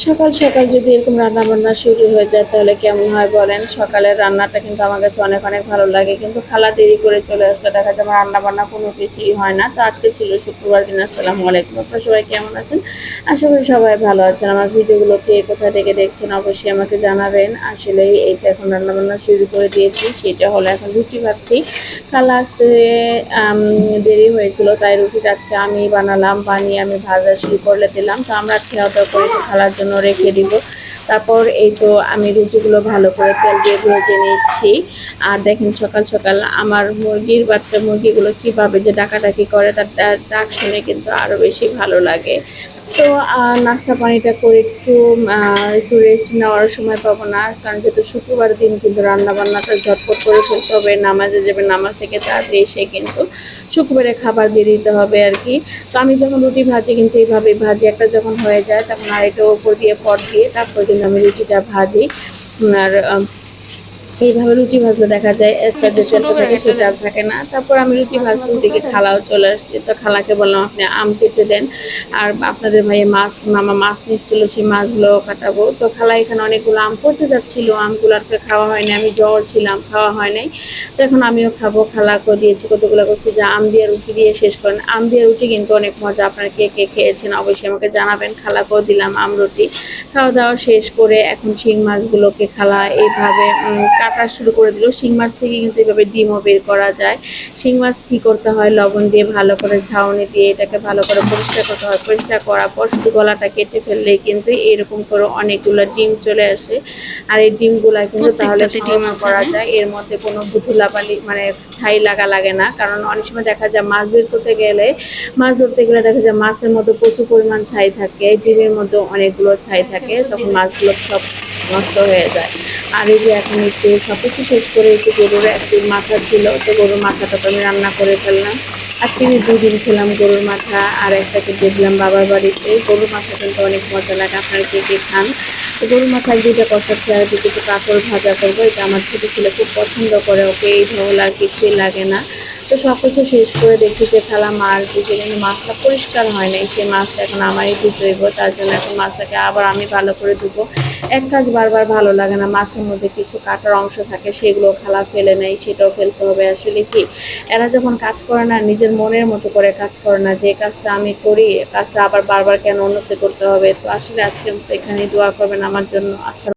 সকাল সকাল যদি এরকম রান্না বান্না শুরু হয়ে যায় তাহলে কেমন হয় বলেন। সকালের রান্নাটা কিন্তু আমার কাছে অনেক অনেক ভালো লাগে, কিন্তু খালা দেরি করে চলে আসলে দেখা যায় আমার রান্না বান্না কোনো কিছুই হয় না। তো আজকে ছিল শুক্রবার দিন। আসসালামু আলাইকুম, আপনারা সবাই কেমন আছেন? আশা করি সবাই ভালো আছেন। আমার ভিডিওগুলো কে কোথা থেকে দেখছেন অবশ্যই আমাকে জানাবেন। আসলেই এই তো এখন রান্না বান্না শুরু করে দিয়েছি, সেটা হলো এখন রুটি ভাজছি। খালা আসতে দেরি হয়েছিল, তাই রুটিটা আজকে আমি বানালাম, বানিয়ে আমি ভাজা শুরু করে দিলাম। তো আমরা খাওয়া দাওয়া করে একটু খালার জন্য রেখে দিব। তারপর এই তো আমি রুটিগুলো ভালো করে তেল দিয়ে ভেজে নিচ্ছি। আর দেখেন সকাল সকাল আমার মুরগির বাচ্চা মুরগিগুলো কীভাবে যে ডাকাডাকি করে, তার ডাক শুনে কিন্তু আরও বেশি ভালো লাগে। তো নাস্তা পানিটা করে একটু রেস্ট নেওয়ার সময় পাবো না, কারণ যেহেতু শুক্রবার দিন কিন্তু রান্না বান্নাটা ঝটপট করে ফেলতে হবে। নামাজে যাবে, নামাজ থেকে তাড়াতাড়ি এসে কিন্তু শুক্রবারে খাবার দিয়ে দিতে হবে আর কি। তো আমি যখন রুটি ভাজি কিন্তু এইভাবে ভাজি, একটা যখন হয়ে যায় তখন আরেকটা উপর দিয়ে পট দিয়ে তারপর কিন্তু আমি রুটিটা ভাজি। আর এইভাবে রুটি ভাজলে দেখা যায় এক্সট্রা যে ছোট তেলটা করে থাকে একটা সেটা দেন। আর থাকে না। তারপর আমি রুটি ভাজতে মাছগুলো টুকরা ওদিকে দেন। খালাও চলে আসছে, তো খালাকে বললাম আপনি আম কেটে দেন। আর আপনাদের ভাইয়ে মামা মাছ নিচ্ছিল, সেই মাছগুলোও কাটাবো। তো খালা এখানে অনেকগুলো আম পচে যাচ্ছিল, আমগুলো আর খাওয়া হয়নি, আমি জ্বর ছিলাম, খাওয়া হয় নাই। তো এখন আমিও খাবো, খালাকেও দিয়েছি, কতগুলো করছি যে আম দিয়ে রুটি দিয়ে শেষ করেন। আম দিয়ে রুটি কিন্তু অনেক মজা, আপনারা কে কে খেয়েছেন অবশ্যই আমাকে জানাবেন। খালাকেও দিলাম আম রুটি। খাওয়া দাওয়া শেষ করে এখন শিং মাছগুলোকে খালা এইভাবে কাটা শুরু করে দিল। শিং মাছ থেকে কিন্তু এইভাবে ডিমও বের করা যায়। শিং মাছ কী করতে হয়, লবণ দিয়ে ভালো করে ঝাউনি দিয়ে এটাকে ভালো করে পরিষ্কার করতে হয়। পরিষ্কার করার পর শুধু গলাটা কেটে ফেললেই কিন্তু এরকম করে অনেকগুলো ডিম চলে আসে। আর এই ডিমগুলা কিন্তু তাহলে প্রত্যেকটাতে ডিম সংরক্ষণ আছে, করা হ্যাঁ। যায়, এর মধ্যে কোনো ধুলাবালি মানে ছাই লাগে না। কারণ অনেক সময় দেখা যায় মাছ বের করতে গেলে, মাছ ধরতে গেলে দেখা যায় মাছের মধ্যে প্রচুর পরিমাণ ছাই থাকে, ডিমের মধ্যে অনেকগুলো ছাই থাকে, তখন মাছগুলো সব নষ্ট হয়ে যায়। আর এই যে এখন একটু সব কিছু শেষ করে একটু গরুর একটু মাথা ছিল, তো গরুর মাথাটা তো আমি রান্না করে ফেললাম। আজকে আমি 2 দিন খেলাম গরুর মাথা, আর একটাকে দেখলাম বাবার বাড়িতে। গরুর মাথা কিন্তু অনেক মজা লাগে, আপনারা কে কে খান? তো গরুর মাথা 2টা কষাচ্ছি, আর দিকে একটু কাঁকড় ভাজা করবো। এটা আমার ছোটো ছেলে খুব পছন্দ করে, ওকে এই ঝোল আর কিছুই লাগে না। তো সব কিছু শেষ করে দেখি যে খালা মাছ দিয়েছে, কিন্তু মাছটা পরিষ্কার হয় নাই। সেই মাছটা এখন আমারই ধুতে হইব, তার জন্য এখন মাছটাকে আবার আমি ভালো করে ধুবো। এক কাজ বারবার ভালো লাগে না, মাছের মধ্যে কিছু কাটার অংশ থাকে, সেগুলো খালা ফেলে নেয়, সেটাও ফেলতে হবে। আসলে কি, এরা যখন কাজ করে না, নিজের মনের মতো করে কাজ করে না, যে কাজটা আমি করি কাজটা আবার বারবার কেন অন্যতে করতে হবে। তো আসলে আজকের মতো এখানেই দোয়া করবেন আমার জন্য। আসসালাম।